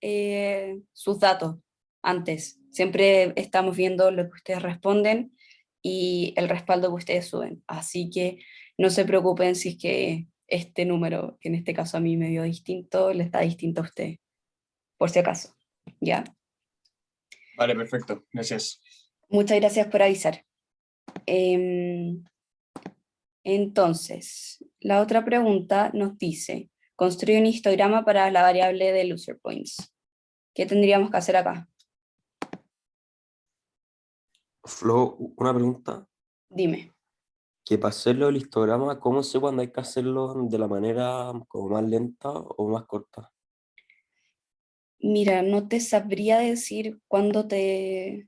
sus datos antes. Siempre estamos viendo lo que ustedes responden y el respaldo que ustedes suben. Así que no se preocupen si es que este número, que en este caso a mí me dio distinto, le está distinto a usted, por si acaso. ¿Ya? Vale, perfecto. Gracias. Muchas gracias por avisar. Entonces, la otra pregunta nos dice, construye un histograma para la variable de loser points. ¿Qué tendríamos que hacer acá? Flo, una pregunta. Dime. Que para hacerlo el histograma, ¿cómo sé cuándo hay que hacerlo de la manera como más lenta o más corta? Mira, no te sabría decir cuándo tenés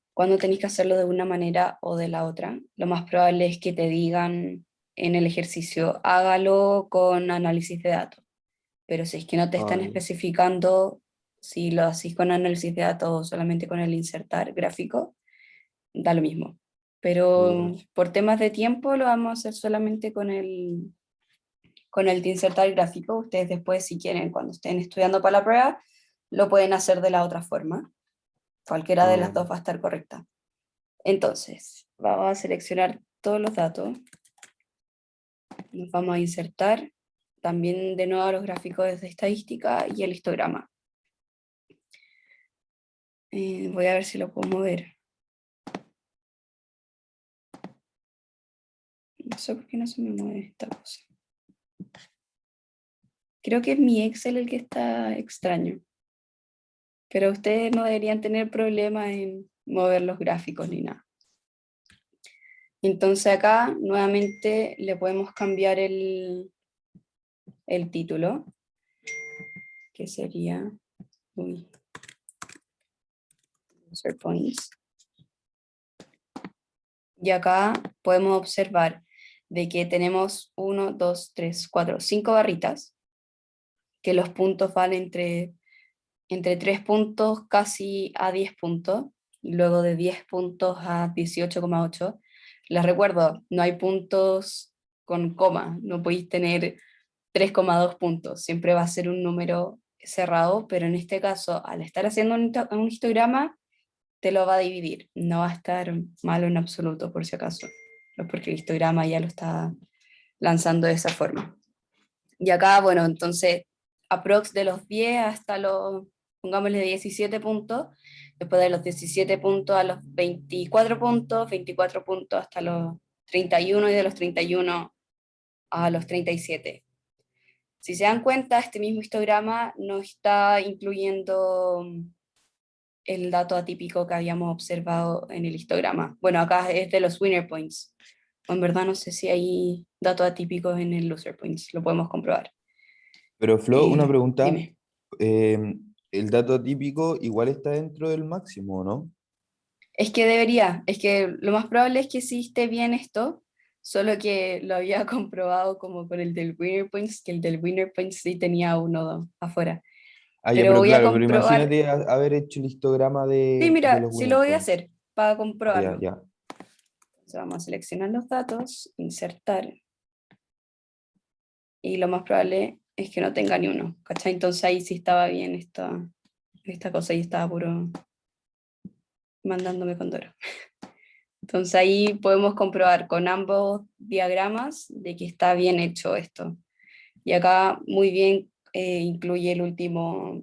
que hacerlo de una manera o de la otra. Lo más probable es que te digan en el ejercicio, hágalo con análisis de datos. Pero si es que no te están ya. especificando si lo haces con análisis de datos o solamente con el insertar gráfico, da lo mismo. pero por temas de tiempo lo vamos a hacer solamente con el de insertar gráfico. Ustedes después, si quieren, cuando estén estudiando para la prueba, lo pueden hacer de la otra forma. Cualquiera de las dos va a estar correcta. Entonces, vamos a seleccionar todos los datos. Nos vamos a insertar también de nuevo los gráficos de estadística y el histograma. Voy a ver si lo puedo mover. No sé por qué no se me mueve esta cosa. Creo que es mi Excel el que está extraño. Pero ustedes no deberían tener problemas en mover los gráficos ni nada. Entonces acá nuevamente le podemos cambiar el título, que sería user points. Y acá podemos observar de que tenemos 1, 2, 3, 4, 5 barritas, que los puntos van entre 3 puntos casi a 10 puntos, y luego de 10 puntos a 18,8. Les recuerdo, no hay puntos con coma, no podéis tener 3,2 puntos, siempre va a ser un número cerrado, pero en este caso, al estar haciendo un histograma, te lo va a dividir, no va a estar malo en absoluto, por si acaso, porque el histograma ya lo está lanzando de esa forma. Y acá, bueno, entonces, aprox de los 10 hasta los, pongámosle 17 puntos, después de los 17 puntos a los 24 puntos, 24 puntos hasta los 31 y de los 31 a los 37. Si se dan cuenta, este mismo histograma no está incluyendo el dato atípico que habíamos observado en el histograma. Bueno, acá es de los winner points. O en verdad no sé si hay datos atípicos en el loser points, lo podemos comprobar. Pero Flo, una pregunta. Dime. El dato típico igual está dentro del máximo, ¿no? Es que lo más probable es que sí esté bien esto, solo que lo había comprobado como con el del winner points, que el del winner points sí tenía uno afuera. Ah, ya, Pero pero voy a claro, pero comprobar. imagínate haber hecho el histograma Sí, de mira, los sí lo winner voy a points. hacer para Ah, comprobarlo. ya. Entonces vamos a seleccionar los datos, insertar, y lo más probable es que no tenga ni uno, ¿cachai? Entonces ahí sí estaba bien esta cosa y estaba puro mandándome con Doro. Entonces ahí podemos comprobar con ambos diagramas de que está bien hecho esto. Y acá muy bien incluye el último,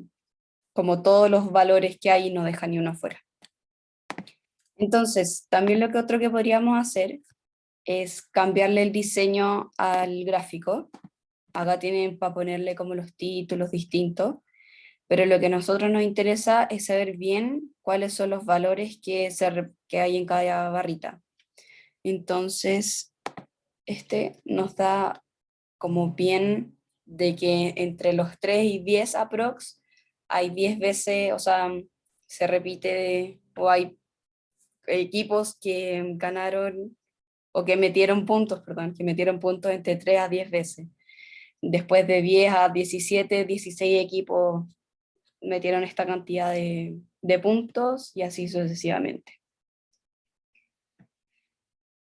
como todos los valores que hay y no deja ni uno fuera. Entonces, también lo que otro que podríamos hacer es cambiarle el diseño al gráfico. Acá tienen para ponerle como los títulos distintos, pero lo que a nosotros nos interesa es saber bien cuáles son los valores que hay en cada barrita. Entonces, este nos da como bien de que entre los 3 y 10 aprox hay 10 veces, o sea, se repite, o hay equipos que ganaron, o que metieron puntos, perdón, que metieron puntos entre 3 a 10 veces. Después de 10 a 17, 16 equipos metieron esta cantidad de puntos y así sucesivamente.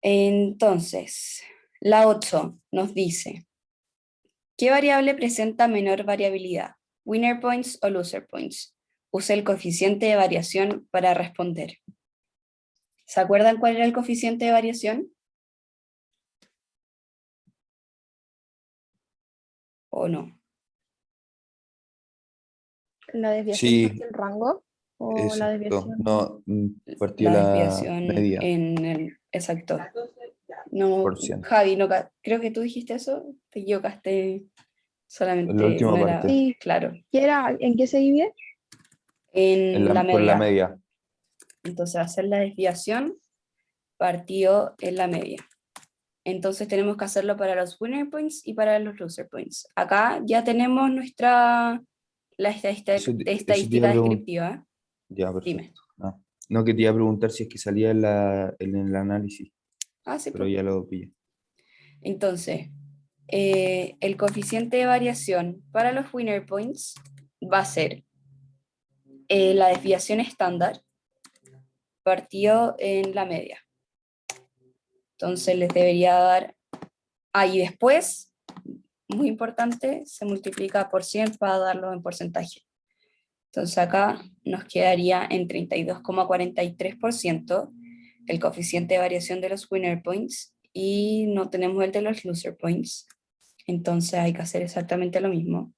Entonces, la 8 nos dice, ¿qué variable presenta menor variabilidad? ¿Winner points o loser points? Use el coeficiente de variación para responder. ¿Se acuerdan cuál era el coeficiente de variación? ¿O no? ¿La desviación Sí, parte del rango o la exacto. desviación? No, partió La la desviación media. exacto. No, Por ciento. Javi, no, creo que tú dijiste eso, te equivocaste, En solamente la última no era parte, Sí, claro. ¿qué era? ¿En qué se divide? En la por la media. media. Entonces, hacer la desviación partido en la media. Entonces tenemos que hacerlo para los winner points y para los loser points. Acá ya tenemos la Eso te iba estadística a descriptiva. Ya, Dime. perfecto. No, que te iba a preguntar si es que salía en el análisis, Ah, sí, pero pues. ya lo pillé. Entonces, el coeficiente de variación para los winner points va a ser la desviación estándar partido en la media. Entonces les debería dar, y después, muy importante, se multiplica por 100 para darlo en porcentaje. Entonces acá nos quedaría en 32,43% el coeficiente de variación de los winner points y no tenemos el de los loser points. Entonces hay que hacer exactamente lo mismo.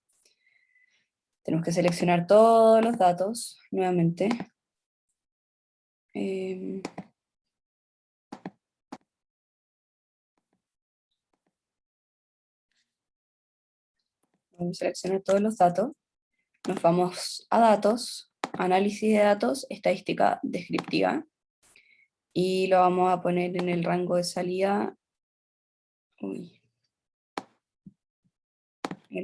Tenemos que seleccionar todos los datos nuevamente. Vamos a seleccionar todos los datos. Nos vamos a datos, análisis de datos, estadística descriptiva. Y lo vamos a poner en el rango de salida. En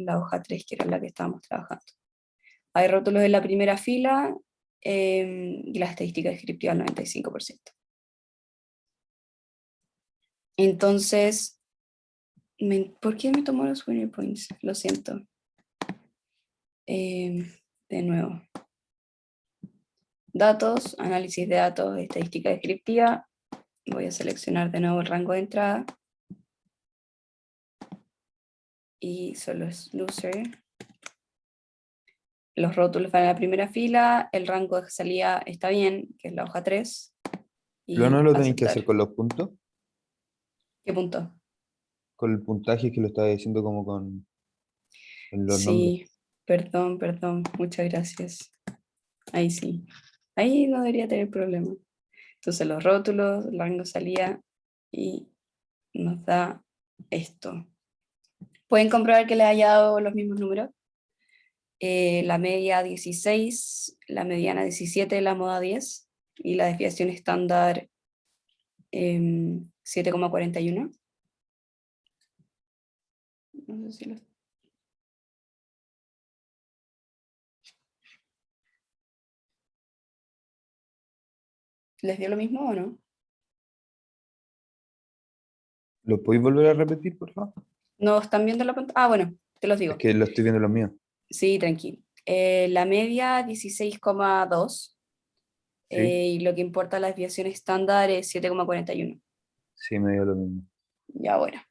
la hoja 3, que era la que estábamos trabajando. Hay rótulos en la primera fila y la estadística descriptiva al 95%. Entonces, ¿por qué me tomó los winner points? Lo siento. De nuevo. Datos, análisis de datos, estadística descriptiva. Voy a seleccionar de nuevo el rango de entrada. Y solo es loser. Los rótulos van en la primera fila, el rango de salida está bien, que es la hoja 3. Y ¿Pero no lo tenéis que aceptar. hacer con los puntos? ¿Qué punto? Con el puntaje que lo estaba diciendo como con los nombres. Sí, perdón, muchas gracias. Ahí sí. Ahí no debería tener problema. Entonces los rótulos, el rango de salida y nos da esto. ¿Pueden comprobar que les haya dado los mismos números? La media 16, la mediana 17, la moda 10 y la desviación estándar 7,41. No sé si lo... ¿Les dio lo mismo o no? ¿Lo podéis volver a repetir, por favor? ¿No están viendo la pantalla? Bueno, te los digo. Es que lo estoy viendo los míos. Sí, tranquilo. La media 16,2 Sí, y lo que importa la desviación estándar es 7,41. sí, me dio lo mismo. Ya, bueno.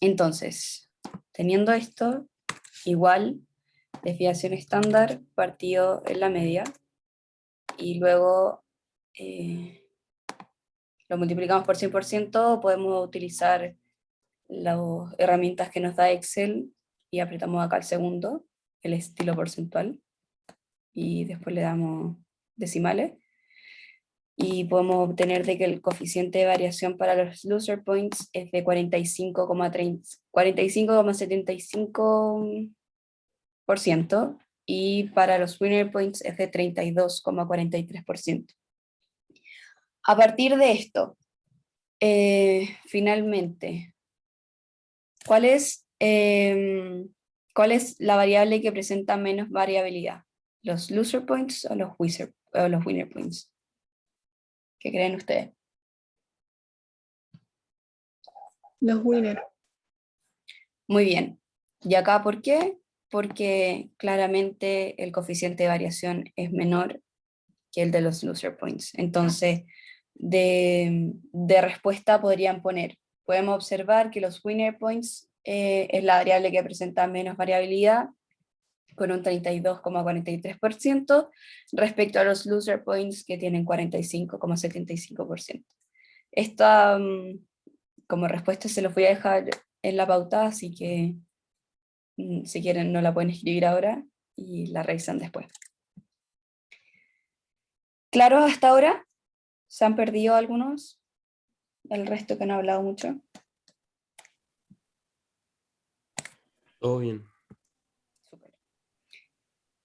Entonces, teniendo esto, igual, desviación estándar partido en la media, y luego lo multiplicamos por 100%, podemos utilizar las herramientas que nos da Excel, y apretamos acá el segundo, el estilo porcentual, y después le damos decimales, y podemos obtener de que el coeficiente de variación para los loser points es de 45,75%, y para los winner points es de 32,43%. A partir de esto, finalmente, ¿cuál es la variable que presenta menos variabilidad? ¿Los loser points o los winner points? ¿Qué creen ustedes? Los winners. Muy bien. ¿Y acá por qué? Porque claramente el coeficiente de variación es menor que el de los loser points. Entonces, de respuesta podrían poner, podemos observar que los winner points es la variable que presenta menos variabilidad, con un 32,43%, respecto a los loser points, que tienen 45,75%. Esta, como respuesta, se los voy a dejar en la pauta, así que si quieren no la pueden escribir ahora y la revisan después. ¿Claro hasta ahora? ¿Se han perdido algunos? El resto que no he hablado mucho. Todo bien. Súper.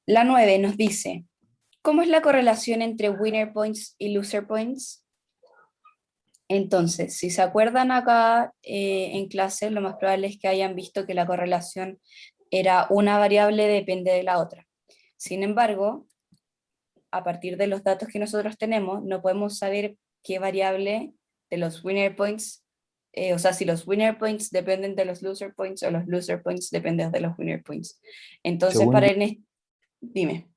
La 9 nos dice, ¿cómo es la correlación entre winner points y loser points? Entonces, si se acuerdan acá en clase, lo más probable es que hayan visto que la correlación era una variable depende de la otra. Sin embargo, a partir de los datos que nosotros tenemos, no podemos saber qué variable de los winner points, o sea, si los winner points dependen de los loser points o los loser points dependen de los winner points. Entonces, dime.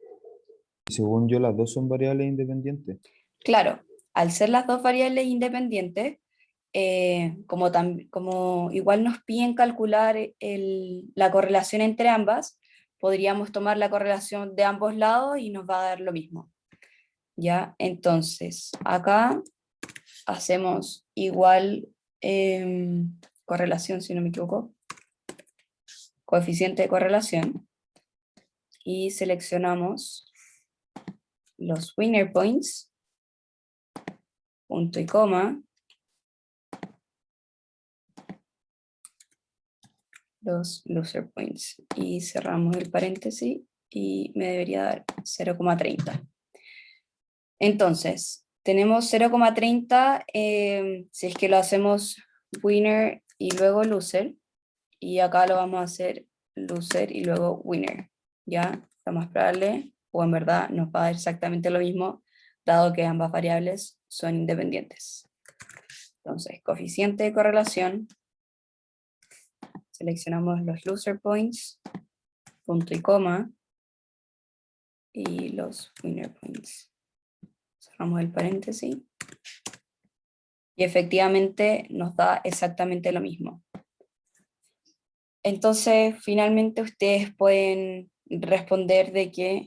Según yo, las dos son variables independientes. Claro, al ser las dos variables independientes, como igual nos piden calcular la correlación entre ambas, podríamos tomar la correlación de ambos lados y nos va a dar lo mismo. ¿Ya? Entonces, acá hacemos igual correlación, si no me equivoco, coeficiente de correlación, y seleccionamos los winner points, punto y coma, los loser points, y cerramos el paréntesis, y me debería dar 0,30. Entonces, tenemos 0,30 si es que lo hacemos winner y luego loser, y acá lo vamos a hacer loser y luego winner, ¿ya? Lo más probable, o en verdad nos va a dar exactamente lo mismo, dado que ambas variables son independientes. Entonces, coeficiente de correlación, seleccionamos los loser points, punto y coma, y los winner points. Cerramos el paréntesis. Y efectivamente nos da exactamente lo mismo. Entonces, finalmente ustedes pueden responder de que,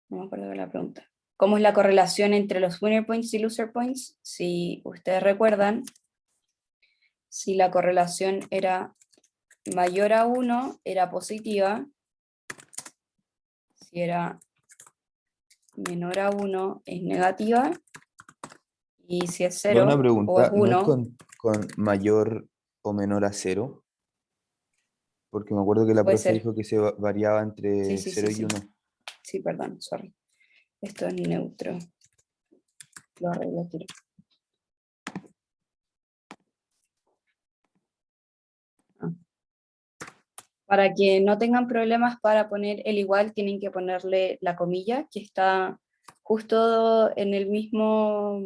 no me acuerdo de la pregunta, ¿cómo es la correlación entre los winner points y loser points? Si ustedes recuerdan, si la correlación era mayor a 1, era positiva. Si era menor a 1, es negativa. Y si es 0 Una o es pregunta, ¿no es 1, con mayor o menor a 0? Porque me acuerdo que la puede profe ser. dijo que se variaba entre Sí, 0 sí, y sí. 1. Sí, perdón, sorry. Esto es neutro. Lo arreglo al tiro. Para que no tengan problemas para poner el igual, tienen que ponerle la comilla, que está justo en el mismo,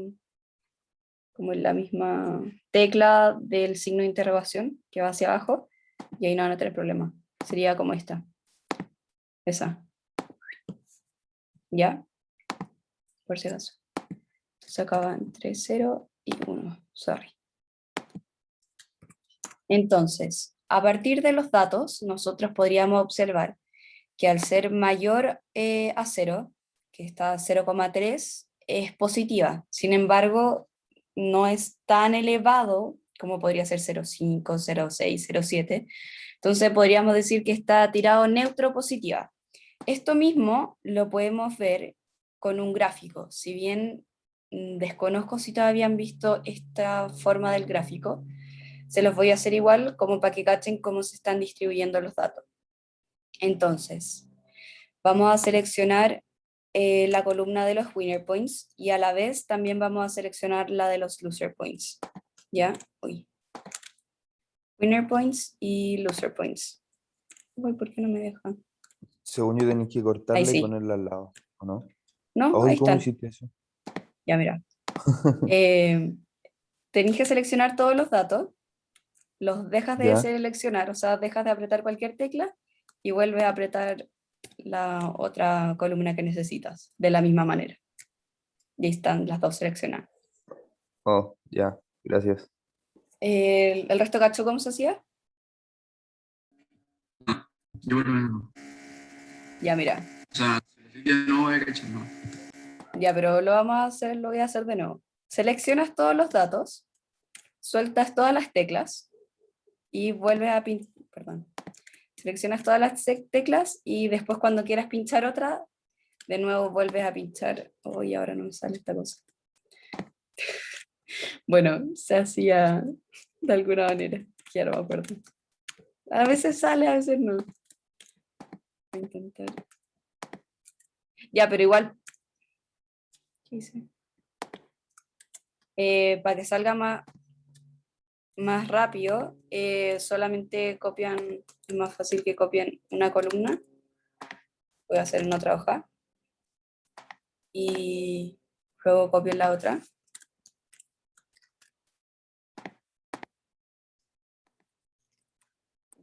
como en la misma tecla del signo de interrogación, que va hacia abajo, y ahí no van a tener problema. Sería como esta. Esa. ¿Ya? Por si acaso. Entonces acaba entre 0 y 1. Sorry. Entonces, a partir de los datos, nosotros podríamos observar que al ser mayor a 0, que está a 0,3, es positiva. Sin embargo, no es tan elevado como podría ser 0,5, 0,6, 0,7. Entonces podríamos decir que está tirado neutro positiva. Esto mismo lo podemos ver con un gráfico. Si bien desconozco si todavía han visto esta forma del gráfico, se los voy a hacer igual como para que cachen cómo se están distribuyendo los datos. Entonces, vamos a seleccionar la columna de los winner points y a la vez también vamos a seleccionar la de los loser points. ¿Ya? Uy. Winner points y loser points. Uy, ¿por qué no me dejan? Según yo tenéis que Ahí cortarla y sí. ponerla al lado, ¿o no? ¿No? Ay, Ahí ¿cómo están. hiciste eso? Ya, mira. Tenéis que seleccionar todos los datos, los dejas de ¿Ya? seleccionar, o sea, dejas de apretar cualquier tecla y vuelves a apretar la otra columna que necesitas, de la misma manera. Y ahí están las dos seleccionadas. Oh, ya, gracias. ¿El resto cacho cómo se hacía? Yo por lo mismo. Ya, mira. O sea, yo no voy a cachar, no. Ya, pero lo voy a hacer de nuevo. Seleccionas todos los datos, sueltas todas las teclas y vuelves a perdón. Seleccionas todas las teclas y después cuando quieras pinchar otra, de nuevo vuelves a pinchar. Uy, ahora no me sale esta cosa. Bueno, se hacía de alguna manera, ya no me acuerdo. A veces sale, a veces no. Voy a intentar. Ya, pero igual. ¿Qué hice? Para que salga más rápido, solamente copian, es más fácil que copien una columna. Voy a hacer en otra hoja. Y luego copio la otra.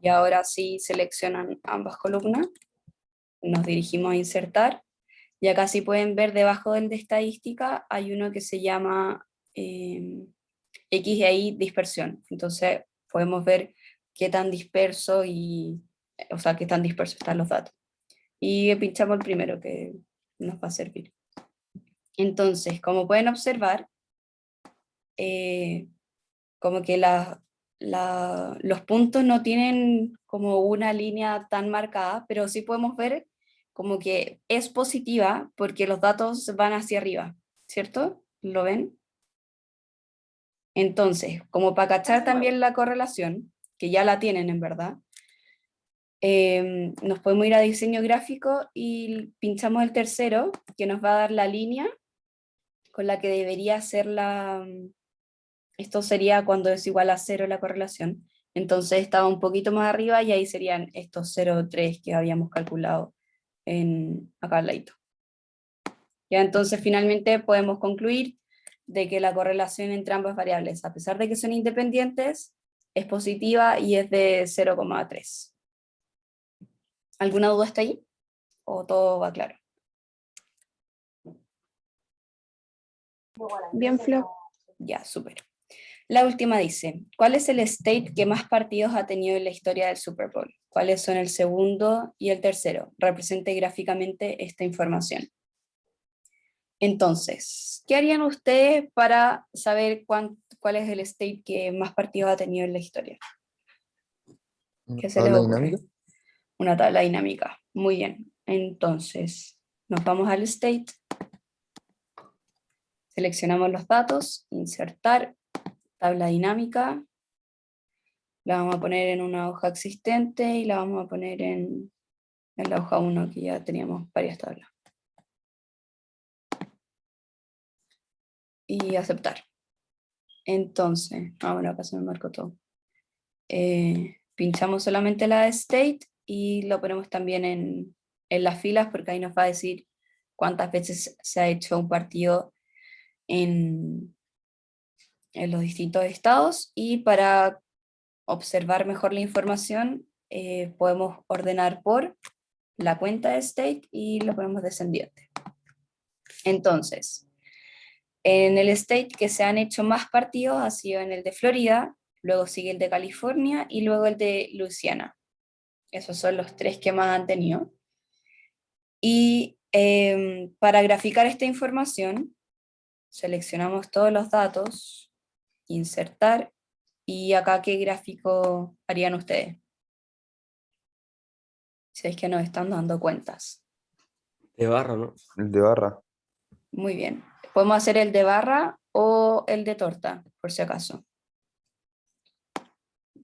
Y ahora sí seleccionan ambas columnas. Nos dirigimos a insertar. Y acá sí pueden ver debajo del de estadística hay uno que se llama X y ahí dispersión. Entonces podemos ver qué tan disperso o sea, qué tan dispersos están los datos. Y pinchamos el primero que nos va a servir. Entonces, como pueden observar, como que los puntos no tienen como una línea tan marcada, pero sí podemos ver como que es positiva porque los datos van hacia arriba, ¿cierto? ¿Lo ven? Entonces, como para cachar también la correlación, que ya la tienen en verdad, nos podemos ir a diseño gráfico y pinchamos el tercero, que nos va a dar la línea con la que debería ser esto sería cuando es igual a 0 la correlación. Entonces estaba un poquito más arriba y ahí serían estos 0,3 que habíamos calculado acá al ladito. Ya, entonces finalmente podemos concluir de que la correlación entre ambas variables, a pesar de que son independientes, es positiva y es de 0,3. ¿Alguna duda hasta ahí? ¿O todo va claro? Bien, Flo. Ya, súper. La última dice, ¿cuál es el state que más partidos ha tenido en la historia del Super Bowl? ¿Cuáles son el segundo y el tercero? Represente gráficamente esta información. Entonces, ¿qué harían ustedes para saber cuál es el state que más partidos ha tenido en la historia? ¿Qué se les ¿Tabla ocurre? dinámica? Una tabla dinámica. Muy bien. Entonces, nos vamos al state. Seleccionamos los datos, insertar, tabla dinámica. La vamos a poner en una hoja existente y la vamos a poner en la hoja 1 que ya teníamos varias tablas. Y aceptar. Entonces, bueno, acá se me marcó todo. Pinchamos solamente la de state y lo ponemos también en las filas porque ahí nos va a decir cuántas veces se ha hecho un partido en los distintos estados, y para observar mejor la información podemos ordenar por la cuenta de state y lo ponemos descendiente. Entonces, en el state que se han hecho más partidos ha sido en el de Florida, luego sigue el de California y luego el de Luisiana. Esos son los 3 que más han tenido. Y para graficar esta información, seleccionamos todos los datos, insertar, y acá ¿qué gráfico harían ustedes? Si es que nos están dando cuentas. De barra, ¿no? El de barra. Muy bien. Podemos hacer el de barra o el de torta, por si acaso.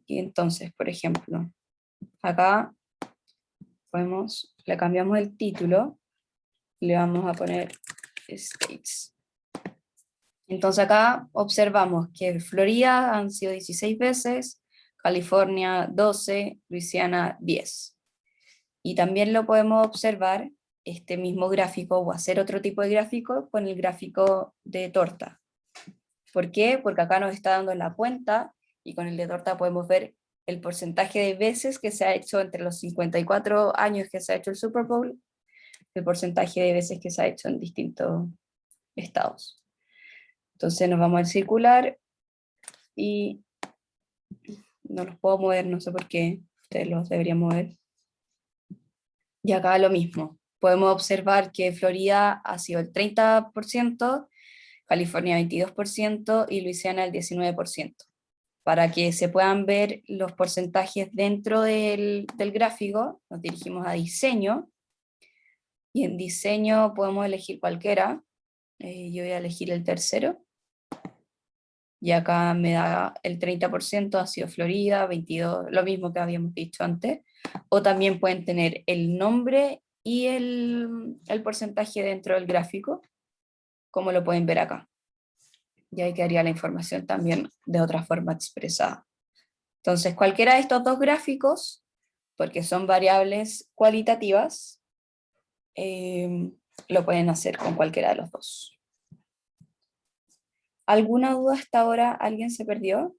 Y entonces, por ejemplo, acá le cambiamos el título, le vamos a poner States. Entonces acá observamos que Florida han sido 16 veces, California 12, Luisiana 10. Y también lo podemos observar, este mismo gráfico, o hacer otro tipo de gráfico con el gráfico de torta. ¿Por qué? Porque acá nos está dando la cuenta, y con el de torta podemos ver el porcentaje de veces que se ha hecho entre los 54 años que se ha hecho el Super Bowl, el porcentaje de veces que se ha hecho en distintos estados. Entonces nos vamos al circular y no los puedo mover, no sé por qué, ustedes los deberían mover. Y acá lo mismo, podemos observar que Florida ha sido el 30%, California 22% y Luisiana el 19%. Para que se puedan ver los porcentajes dentro del gráfico, nos dirigimos a diseño, y en diseño podemos elegir cualquiera. Yo voy a elegir el tercero, y acá me da el 30%, ha sido Florida, 22%, lo mismo que habíamos dicho antes, o también pueden tener el nombre y el porcentaje dentro del gráfico, como lo pueden ver acá. Y ahí quedaría la información también de otra forma expresada. Entonces, cualquiera de estos dos gráficos, porque son variables cualitativas, lo pueden hacer con cualquiera de los dos. ¿Alguna duda hasta ahora? ¿Alguien se perdió?